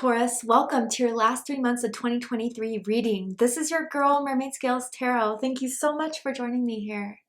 Taurus, welcome to your last 3 months of 2023 reading. This is your girl, Mermaid Scales Tarot. Thank you so much for joining me here.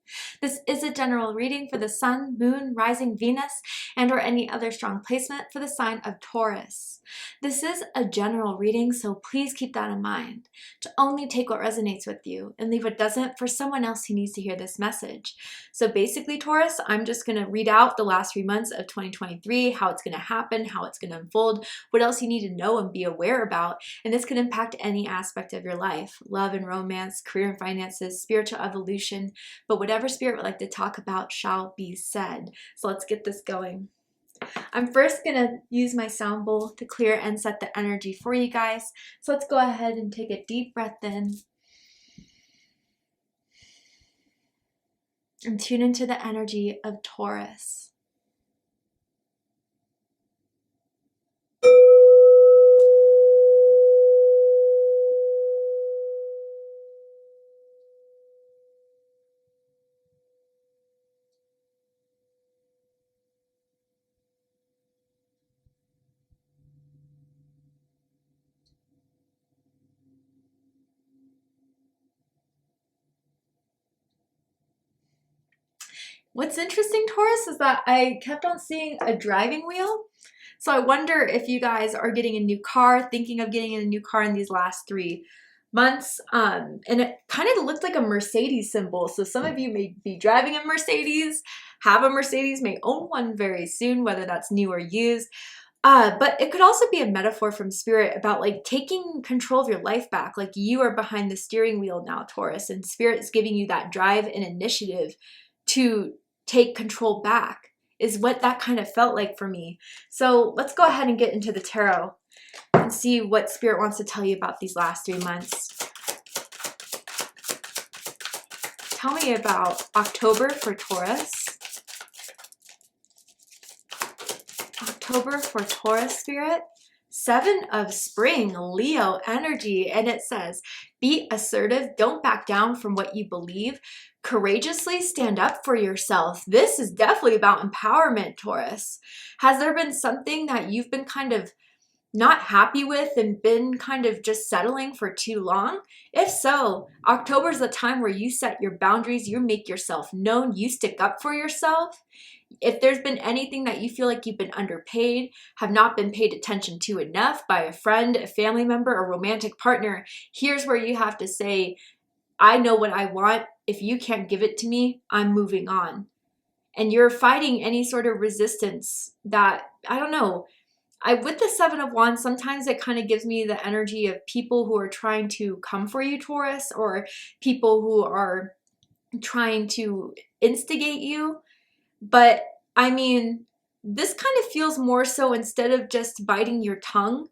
This is a general reading for the Sun, Moon, Rising Venus, and or any other strong placement for the sign of Taurus. This is a general reading, so please keep that in mind. To only take what resonates with you and leave what doesn't for someone else who needs to hear this message. So basically, Taurus, I'm just going to read out the last 3 months of 2023, how it's going to happen, how it's going to unfold, what else you need to know and be aware about, and this can impact any aspect of your life, love and romance, career and finances, spiritual evolution, but whatever Spirit would like to talk about shall be said. So let's get this going. I'm first going to use my sound bowl to clear and set the energy for you guys. So let's go ahead and take a deep breath in and tune into the energy of Taurus. What's interesting, Taurus, is that I kept on seeing a driving wheel. So I wonder if you guys are getting a new car, thinking of getting a new car in these last 3 months. And it kind of looked like a Mercedes symbol. So some of you may be driving a Mercedes, have a Mercedes, may own one very soon, whether that's new or used. But it could also be a metaphor from Spirit about like taking control of your life back. Like you are behind the steering wheel now, Taurus, and Spirit is giving you that drive and initiative to take control back, is what that kind of felt like for me. So let's go ahead and get into the tarot and see what Spirit wants to tell you about these last 3 months. Tell me about October for Taurus. October for Taurus, Spirit. 7 of Spring, Leo energy, and it says, be assertive, don't back down from what you believe, courageously stand up for yourself. This is definitely about empowerment, Taurus. Has there been something that you've been kind of not happy with and been kind of just settling for too long? If so, October is the time where you set your boundaries, you make yourself known, you stick up for yourself. If there's been anything that you feel like you've been underpaid, have not been paid attention to enough by a friend, a family member, a romantic partner, here's where you have to say, I know what I want. If you can't give it to me, I'm moving on. And you're fighting any sort of resistance that, I don't know, with the 7 of Wands, sometimes it kind of gives me the energy of people who are trying to come for you, Taurus, or people who are trying to instigate you. But I mean, this kind of feels more so, instead of just biting your tongue,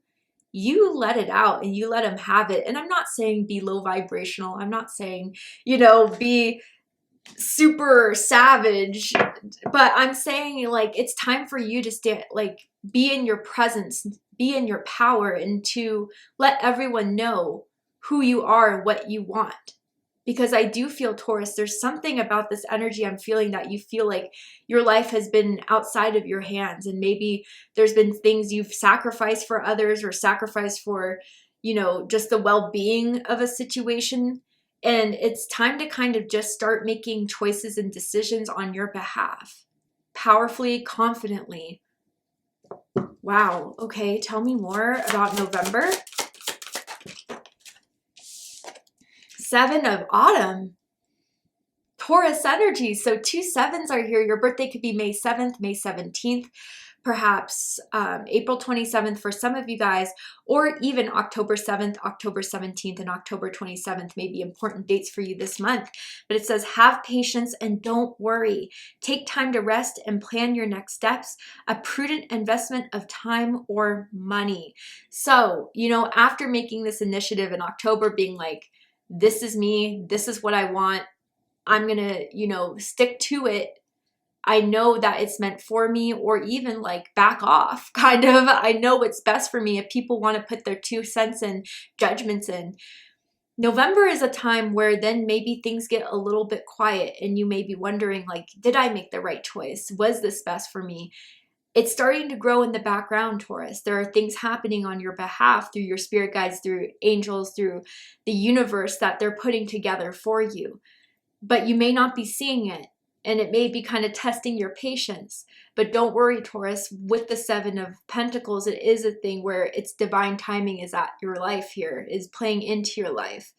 you let it out and you let them have it. And I'm not saying be low vibrational. I'm not saying, be super savage, but I'm saying like it's time for you to stand, like be in your presence, be in your power, and to let everyone know who you are and what you want. Because I do feel, Taurus, there's something about this energy I'm feeling that you feel like your life has been outside of your hands, and maybe there's been things you've sacrificed for others or sacrificed for, just the well-being of a situation. And it's time to kind of just start making choices and decisions on your behalf, powerfully, confidently. Wow. Okay. Tell me more about November. 7 of Autumn. Taurus energy. So 2 7s are here. Your birthday could be May 7th, May 17th, perhaps April 27th for some of you guys, or even October 7th, October 17th, and October 27th may be important dates for you this month. But it says, have patience and don't worry. Take time to rest and plan your next steps, a prudent investment of time or money. So, after making this initiative in October, being like, this is me, this is what I want, I'm gonna, stick to it. I know that it's meant for me, or even like back off, kind of. I know what's best for me. If people want to put their 2 cents and judgments in, November is a time where then maybe things get a little bit quiet and you may be wondering, like, did I make the right choice? Was this best for me? It's starting to grow in the background, Taurus. There are things happening on your behalf through your spirit guides, through angels, through the universe that they're putting together for you. But you may not be seeing it, and it may be kind of testing your patience. But don't worry, Taurus, with the Seven of Pentacles, it is a thing where it's divine timing is at your life here, is playing into your life.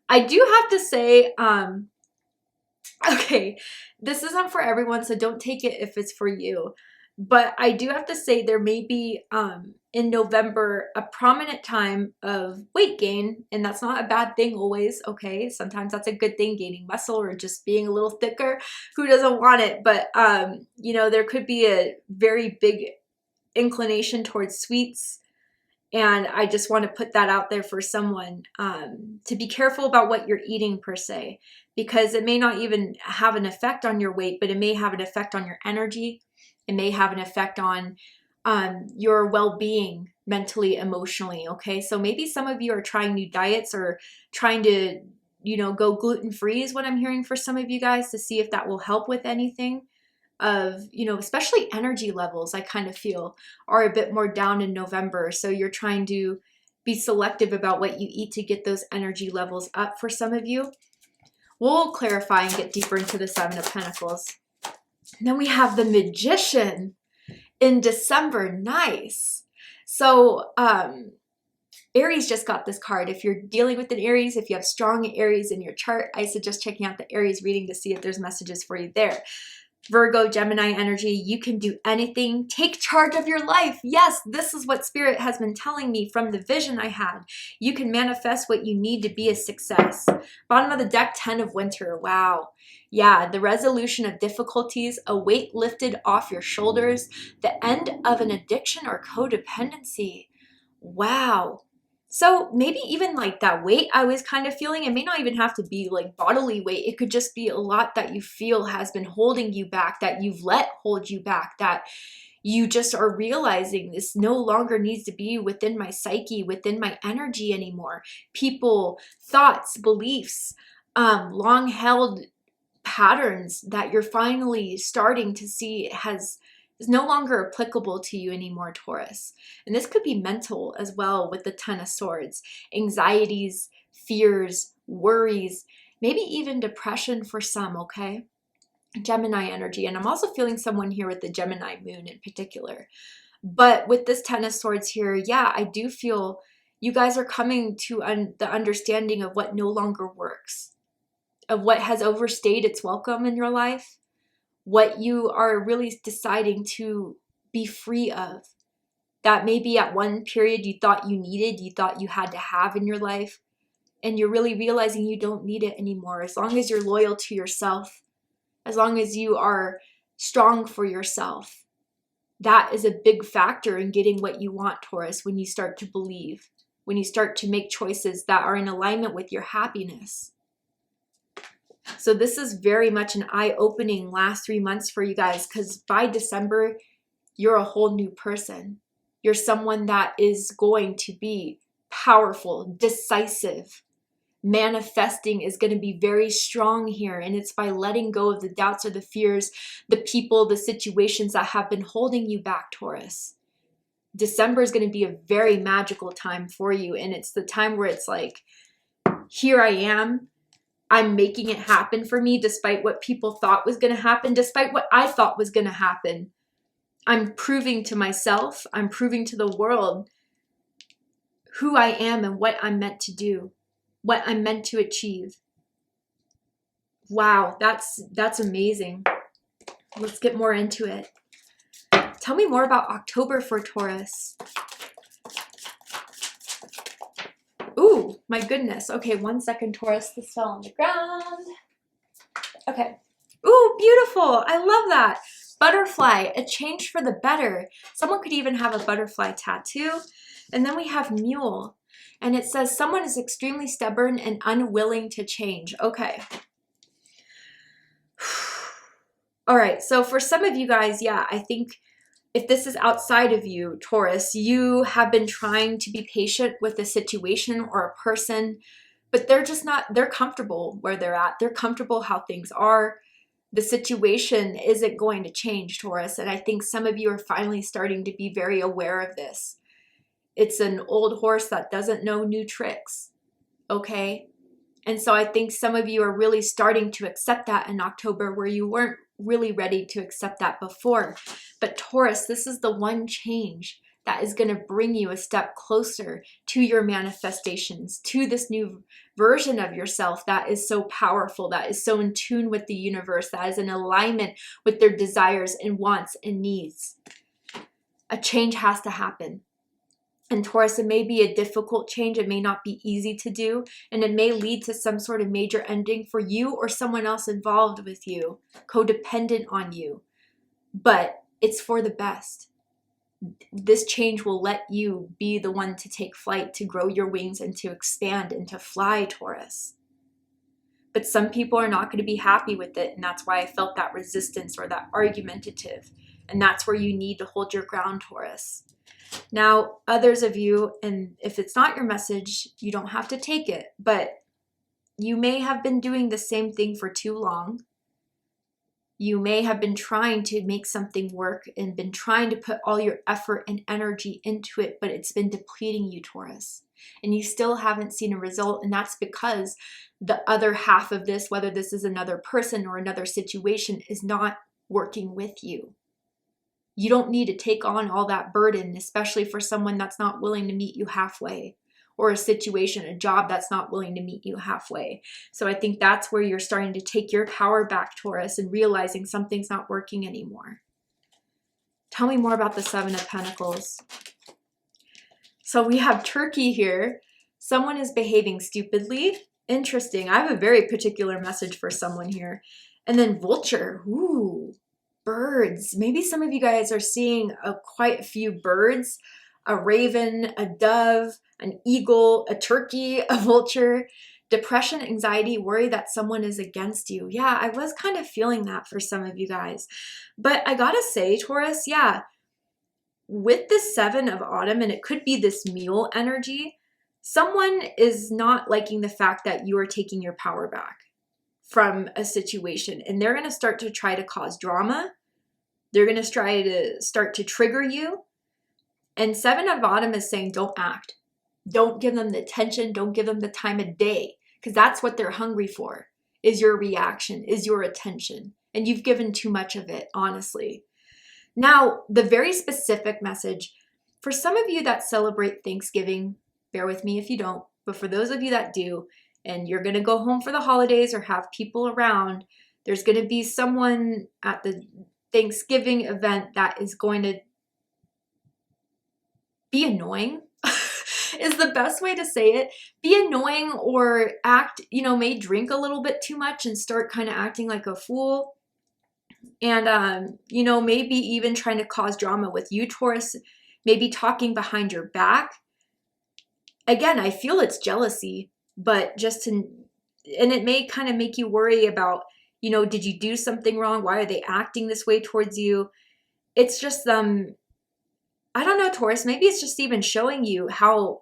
I do have to say, okay, this isn't for everyone, so don't take it if it's for you. But I do have to say there may be in November a prominent time of weight gain, and that's not a bad thing always, okay? Sometimes that's a good thing, gaining muscle or just being a little thicker. Who doesn't want it? But, you know, there could be a very big inclination towards sweets. And I just want to put that out there for someone to be careful about what you're eating per se, because it may not even have an effect on your weight, but it may have an effect on your energy. It may have an effect on your well-being mentally, emotionally, okay? So maybe some of you are trying new diets or trying to, you know, go gluten-free is what I'm hearing for some of you guys, to see if that will help with anything. Of, you know, especially energy levels, I kind of feel are a bit more down in November. So you're trying to be selective about what you eat to get those energy levels up for some of you. We'll clarify and get deeper into the Seven of Pentacles. And then we have the Magician in December. Nice. So Aries just got this card. If you're dealing with an Aries, if you have strong Aries in your chart, I suggest checking out the Aries reading to see if there's messages for you there. Virgo, Gemini energy, you can do anything. Take charge of your life. Yes, this is what Spirit has been telling me from the vision I had. You can manifest what you need to be a success. Bottom of the deck, 10 of Winter. Wow. Yeah, the resolution of difficulties, a weight lifted off your shoulders, the end of an addiction or codependency. Wow. So maybe even like that weight I was kind of feeling, it may not even have to be like bodily weight. It could just be a lot that you feel has been holding you back, that you've let hold you back, that you just are realizing this no longer needs to be within my psyche, within my energy anymore. People, thoughts, beliefs, long held patterns that you're finally starting to see is no longer applicable to you anymore, Taurus. And this could be mental as well with the Ten of Swords. Anxieties, fears, worries, maybe even depression for some, okay? Gemini energy. And I'm also feeling someone here with the Gemini moon in particular. But with this Ten of Swords here, yeah, I do feel you guys are coming to the understanding of what no longer works, of what has overstayed its welcome in your life, what you are really deciding to be free of. That maybe at one period you thought you needed, you thought you had to have in your life, and you're really realizing you don't need it anymore. As long as you're loyal to yourself, as long as you are strong for yourself, that is a big factor in getting what you want, Taurus, when you start to believe, when you start to make choices that are in alignment with your happiness. So this is very much an eye-opening last 3 months for you guys, because by December, you're a whole new person. You're someone that is going to be powerful, decisive. Manifesting is going to be very strong here, and it's by letting go of the doubts or the fears, the people, the situations that have been holding you back, Taurus. December is going to be a very magical time for you, and it's the time where it's like, here I am. I'm making it happen for me despite what people thought was going to happen, despite what I thought was going to happen. I'm proving to myself, I'm proving to the world who I am and what I'm meant to do, what I'm meant to achieve. Wow, that's amazing. Let's get more into it. Tell me more about October for Taurus. Ooh, my goodness. Okay, 1 second, Taurus. This fell on the ground. Okay. Ooh, beautiful. I love that. Butterfly, a change for the better. Someone could even have a butterfly tattoo. And then we have mule. And it says someone is extremely stubborn and unwilling to change. Okay. All right. So for some of you guys, yeah, I think if this is outside of you, Taurus, you have been trying to be patient with a situation or a person, but they're just not, they're comfortable where they're at. They're comfortable how things are. The situation isn't going to change, Taurus, and I think some of you are finally starting to be very aware of this. It's an old horse that doesn't know new tricks, okay? And so I think some of you are really starting to accept that in October where you weren't really ready to accept that before. But Taurus, this is the one change that is going to bring you a step closer to your manifestations, to this new version of yourself that is so powerful, that is so in tune with the universe, that is in alignment with their desires and wants and needs. A change has to happen. And Taurus, it may be a difficult change. It may not be easy to do, and it may lead to some sort of major ending for you or someone else involved with you, codependent on you. But it's for the best. This change will let you be the one to take flight, to grow your wings and to expand and to fly, Taurus. But some people are not going to be happy with it, and that's why I felt that resistance or that argumentative. And that's where you need to hold your ground, Taurus. Now, others of you, and if it's not your message, you don't have to take it, but you may have been doing the same thing for too long. You may have been trying to make something work and been trying to put all your effort and energy into it, but it's been depleting you, Taurus. And you still haven't seen a result, and that's because the other half of this, whether this is another person or another situation, is not working with you. You don't need to take on all that burden, especially for someone that's not willing to meet you halfway, or a situation, a job that's not willing to meet you halfway. So I think that's where you're starting to take your power back, Taurus, and realizing something's not working anymore. Tell me more about the Seven of Pentacles. So we have Turkey here. Someone is behaving stupidly. Interesting. I have a very particular message for someone here. And then Vulture. Ooh. Birds. Maybe some of you guys are seeing quite a few birds, a raven, a dove, an eagle, a turkey, a vulture. Depression, anxiety, worry that someone is against you. Yeah, I was kind of feeling that for some of you guys. But I gotta say, Taurus, yeah, with the Seven of Autumn, and it could be this mule energy, someone is not liking the fact that you are taking your power back from a situation, and they're going to start to try to cause drama. They're going to try to start to trigger you. And Seven of Autumn is saying, don't act. Don't give them the attention. Don't give them the time of day, because that's what they're hungry for, is your reaction, is your attention. And you've given too much of it, honestly. Now, the very specific message, for some of you that celebrate Thanksgiving, bear with me if you don't, but for those of you that do, and you're going to go home for the holidays or have people around, there's going to be someone at the Thanksgiving event that is going to be annoying, is the best way to say it. Be annoying or act, may drink a little bit too much and start kind of acting like a fool. And, maybe even trying to cause drama with you, Taurus, maybe talking behind your back. Again, I feel it's jealousy, but and it may kind of make you worry about, did you do something wrong? Why are they acting this way towards you? It's just, I don't know, Taurus, maybe it's just even showing you how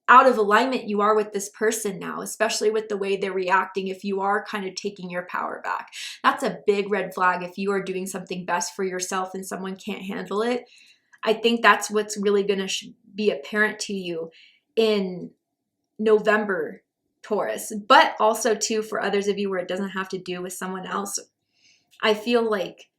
out of alignment you are with this person now, especially with the way they're reacting. If you are kind of taking your power back, that's a big red flag. If you are doing something best for yourself and someone can't handle it, I think that's what's really going to be apparent to you in November, Taurus. But also too, for others of you where it doesn't have to do with someone else, I feel like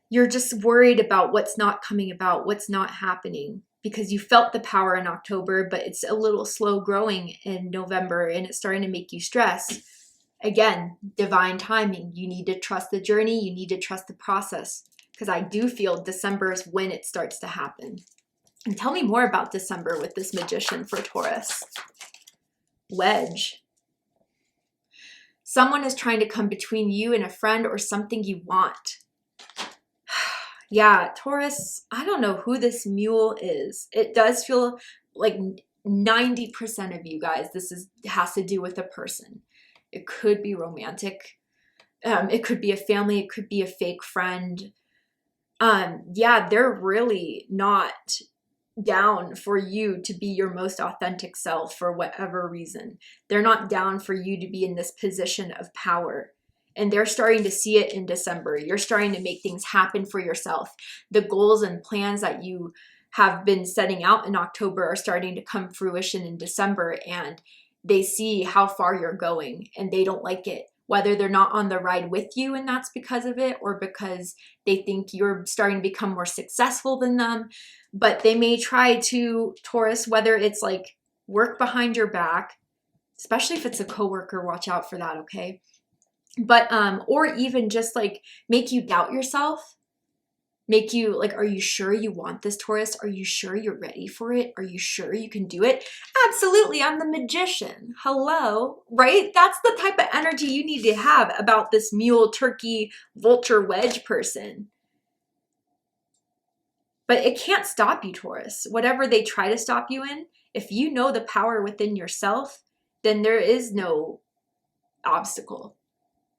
you're just worried about what's not coming about, what's not happening, because you felt the power in October, but it's a little slow growing in November and it's starting to make you stress. Again, divine timing. You need to trust the journey. You need to trust the process, because I do feel December is when it starts to happen. And tell me more about December with this Magician for Taurus. Wedge. Someone is trying to come between you and a friend or something you want. Yeah, Taurus, I don't know who this mule is. It does feel like 90% of you guys, has to do with a person. It could be romantic. It could be a family. It could be a fake friend. Yeah, they're really not down for you to be your most authentic self for whatever reason. They're not down for you to be in this position of power. And they're starting to see it in December. You're starting to make things happen for yourself. The goals and plans that you have been setting out in October are starting to come fruition in December, and they see how far you're going and they don't like it. Whether they're not on the ride with you and that's because of it, or because they think you're starting to become more successful than them. But they may try to, Taurus, whether it's like work behind your back, especially if it's a coworker, watch out for that, okay? But, or even just like make you doubt yourself, make you like, are you sure you want this, Taurus? Are you sure you're ready for it? Are you sure you can do it? Absolutely, I'm the magician. Hello, right? That's the type of energy you need to have about this mule, turkey, vulture, wedge person. But it can't stop you, Taurus. Whatever they try to stop you in, if you know the power within yourself, then there is no obstacle.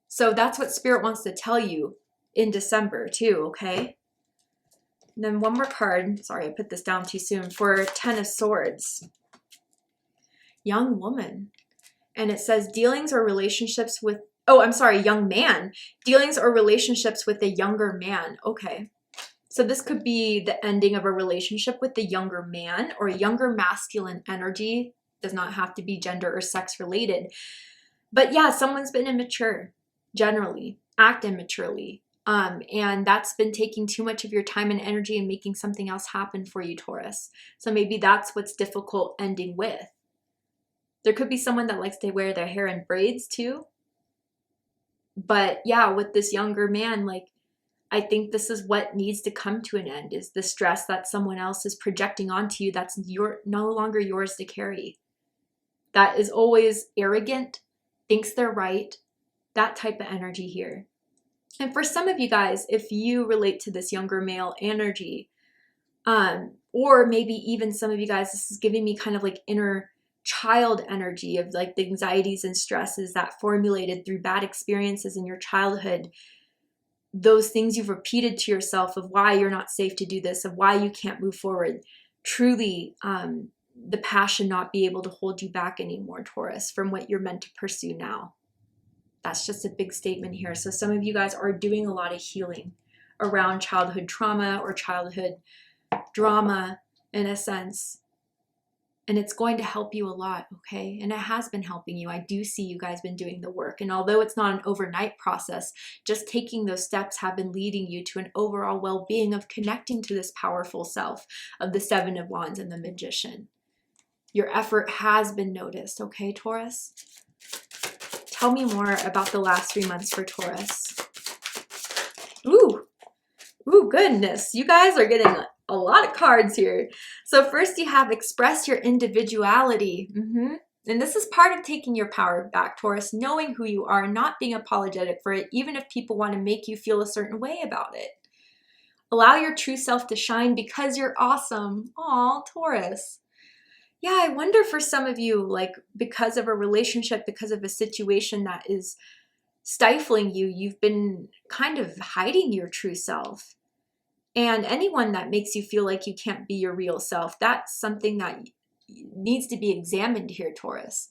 So that's what Spirit wants to tell you in December too, okay? And then one more card. Sorry, I put this down too soon. For 10 of Swords. Young woman. And it says dealings or relationships with, oh, I'm sorry, young man. Dealings or relationships with a younger man. Okay. So this could be the ending of a relationship with a younger man or a younger masculine energy. Does not have to be gender or sex related. But yeah, someone's been immature, generally, act immaturely. And that's been taking too much of your time and energy and making something else happen for you, Taurus. So maybe that's what's difficult ending with. There could be someone that likes to wear their hair in braids too. But yeah, with this younger man, like, I think this is what needs to come to an end, is the stress that someone else is projecting onto you that's no longer yours to carry. That is always arrogant, thinks they're right, that type of energy here. And for some of you guys, if you relate to this younger male energy, or maybe even some of you guys, this is giving me kind of like inner child energy of like the anxieties and stresses that formulated through bad experiences in your childhood. Those things you've repeated to yourself of why you're not safe to do this, of why you can't move forward. Truly, the passion not be able to hold you back anymore, Taurus, from what you're meant to pursue now. That's just a big statement here. So some of you guys are doing a lot of healing around childhood trauma or childhood drama in a sense. And it's going to help you a lot, okay? And it has been helping you. I do see you guys been doing the work. And although it's not an overnight process, just taking those steps have been leading you to an overall well-being of connecting to this powerful self of the Seven of Wands and the Magician. Your effort has been noticed, okay, Taurus? Tell me more about the last 3 months for Taurus. Ooh, goodness. You guys are getting a lot of cards here. So first you have express your individuality. And this is part of taking your power back, Taurus, knowing who you are, not being apologetic for it, even if people want to make you feel a certain way about it. Allow your true self to shine because you're awesome. Aw, Taurus. Yeah, I wonder for some of you, like because of a relationship, because of a situation that is stifling you, you've been kind of hiding your true self. And anyone that makes you feel like you can't be your real self, that's something that needs to be examined here, Taurus.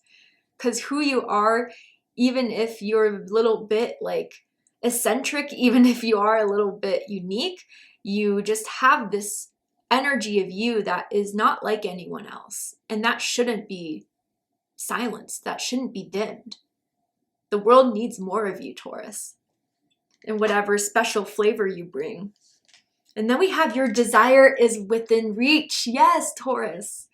Because who you are, even if you're a little bit like eccentric, even if you are a little bit unique, you just have this energy of you that is not like anyone else. And that shouldn't be silenced. That shouldn't be dimmed. The world needs more of you, Taurus, and whatever special flavor you bring. And then we have your desire is within reach. Yes, Taurus.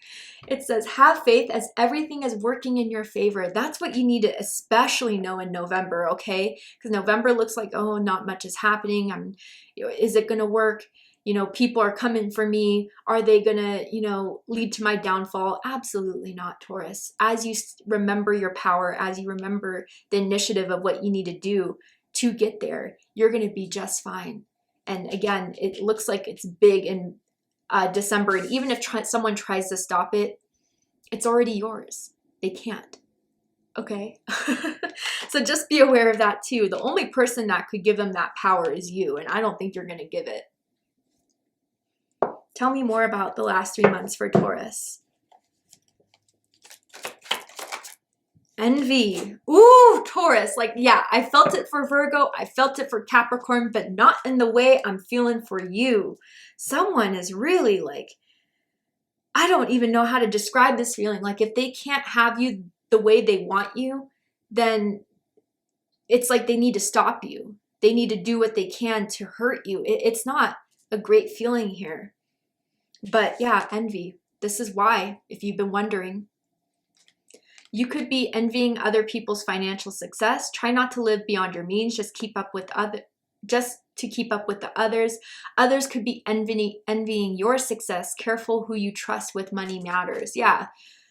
It says, have faith as everything is working in your favor. That's what you need to especially know in November, okay? Because November looks like, oh, not much is happening. Is it going to work? You know, people are coming for me. Are they going to, lead to my downfall? Absolutely not, Taurus. As you remember your power, as you remember the initiative of what you need to do to get there, you're going to be just fine. And again, it looks like it's big in December. And even if someone tries to stop it, it's already yours. They can't. Okay? So just be aware of that too. The only person that could give them that power is you. And I don't think you're going to give it. Tell me more about the last 3 months for Taurus. Envy. Ooh, Taurus. Like, yeah, I felt it for Virgo. I felt it for Capricorn, but not in the way I'm feeling for you. Someone is really like, I don't even know how to describe this feeling. Like, if they can't have you the way they want you, then it's like they need to stop you. They need to do what they can to hurt you. It's not a great feeling here. But yeah, envy. This is why, if you've been wondering. You could be envying other people's financial success. Try not to live beyond your means. Just to keep up with the others. Others could be envying your success. Careful who you trust with money matters. Yeah.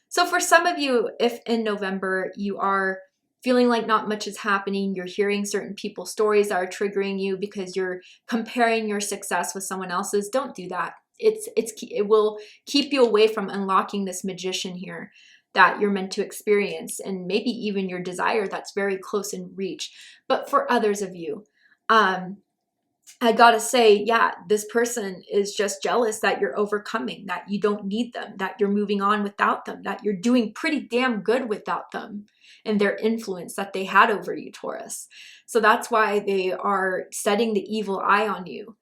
So for some of you, if in November you are feeling like not much is happening, you're hearing certain people's stories that are triggering you because you're comparing your success with someone else's, don't do that. It will keep you away from unlocking this magician here that you're meant to experience, and maybe even your desire that's very close in reach. But for others of you, I gotta say, yeah, this person is just jealous that you're overcoming, that you don't need them, that you're moving on without them, that you're doing pretty damn good without them and their influence that they had over you, Taurus. So that's why they are setting the evil eye on you.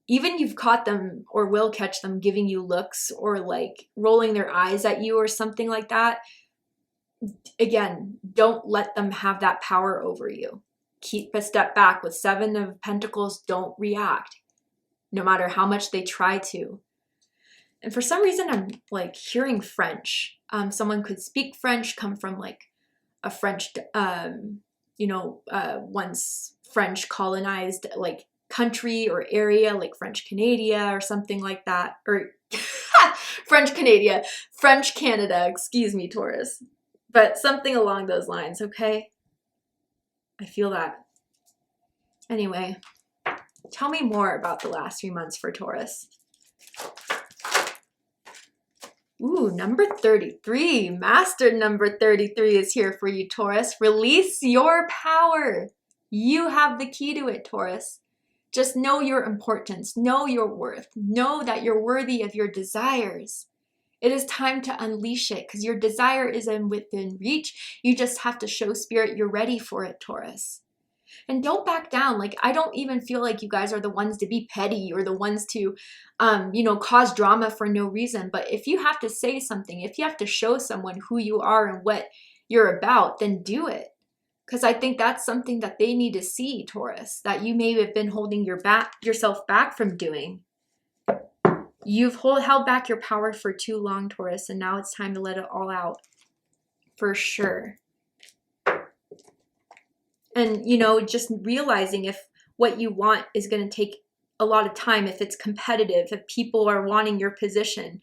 Even you've caught them or will catch them giving you looks or like rolling their eyes at you or something like that. Again, don't let them have that power over you. Keep a step back. With 7 of Pentacles, don't react, no matter how much they try to. And for some reason, I'm like hearing French. Someone could speak French, come from like a French, once French colonized like country or area, like French Canada or something like that, or French Canada, excuse me, Taurus, but something along those lines. Okay, I feel that. Anyway, tell me more about the last 3 months for Taurus. Ooh, number 33, master number 33 is here for you, Taurus. Release your power. You have the key to it, Taurus. Just know your importance, know your worth, know that you're worthy of your desires. It is time to unleash it because your desire is within reach. You just have to show spirit you're ready for it, Taurus. And don't back down. Like, I don't even feel like you guys are the ones to be petty or the ones to, cause drama for no reason. But if you have to say something, if you have to show someone who you are and what you're about, then do it. Because I think that's something that they need to see, Taurus, that you may have been holding yourself back from doing. You've held back your power for too long, Taurus, and now it's time to let it all out. For sure. And, just realizing if what you want is going to take a lot of time, if it's competitive, if people are wanting your position,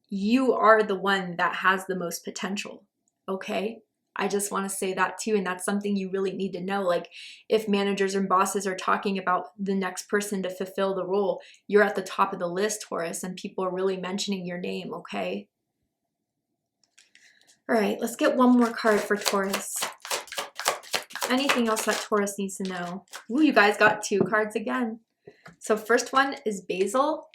you are the one that has the most potential, okay? I just want to say that too, and that's something you really need to know. Like, if managers and bosses are talking about the next person to fulfill the role, you're at the top of the list, Taurus, and people are really mentioning your name, okay? All right, let's get one more card for Taurus. Anything else that Taurus needs to know? Ooh, you guys got 2 cards again. So first one is Basil,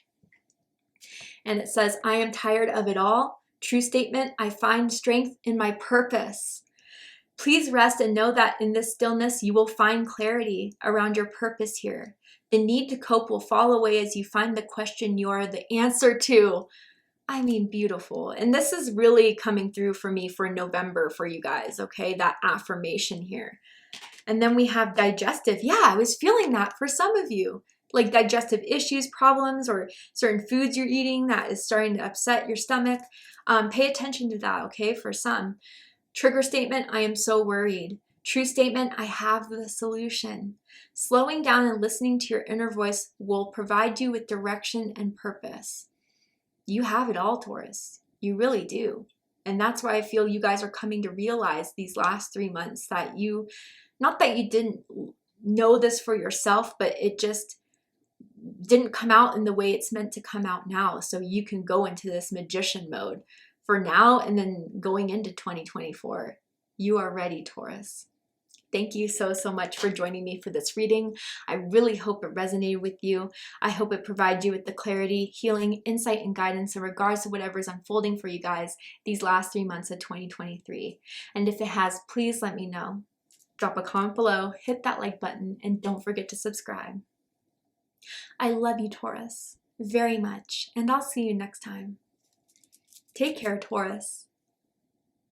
and it says, I am tired of it all. True statement, I find strength in my purpose. Please rest and know that in this stillness, you will find clarity around your purpose here. The need to cope will fall away as you find the question you are the answer to. I mean, beautiful. And this is really coming through for me for November for you guys, okay? That affirmation here. And then we have digestive. Yeah, I was feeling that for some of you. Like digestive issues, problems, or certain foods you're eating that is starting to upset your stomach. Pay attention to that, okay, for some. Trigger statement, I am so worried. True statement, I have the solution. Slowing down and listening to your inner voice will provide you with direction and purpose. You have it all, Taurus. You really do. And that's why I feel you guys are coming to realize these last 3 months that not that you didn't know this for yourself, but it just didn't come out in the way it's meant to come out now. So you can go into this magician mode for now and then going into 2024. You are ready, Taurus. Thank you so much for joining me for this reading. I really hope it resonated with you. I hope it provides you with the clarity, healing, insight, and guidance in regards to whatever is unfolding for you guys these last 3 months of 2023. And if it has, please let me know. Drop a comment below, hit that like button, and don't forget to subscribe. I love you, Taurus, very much, and I'll see you next time. Take care, Taurus.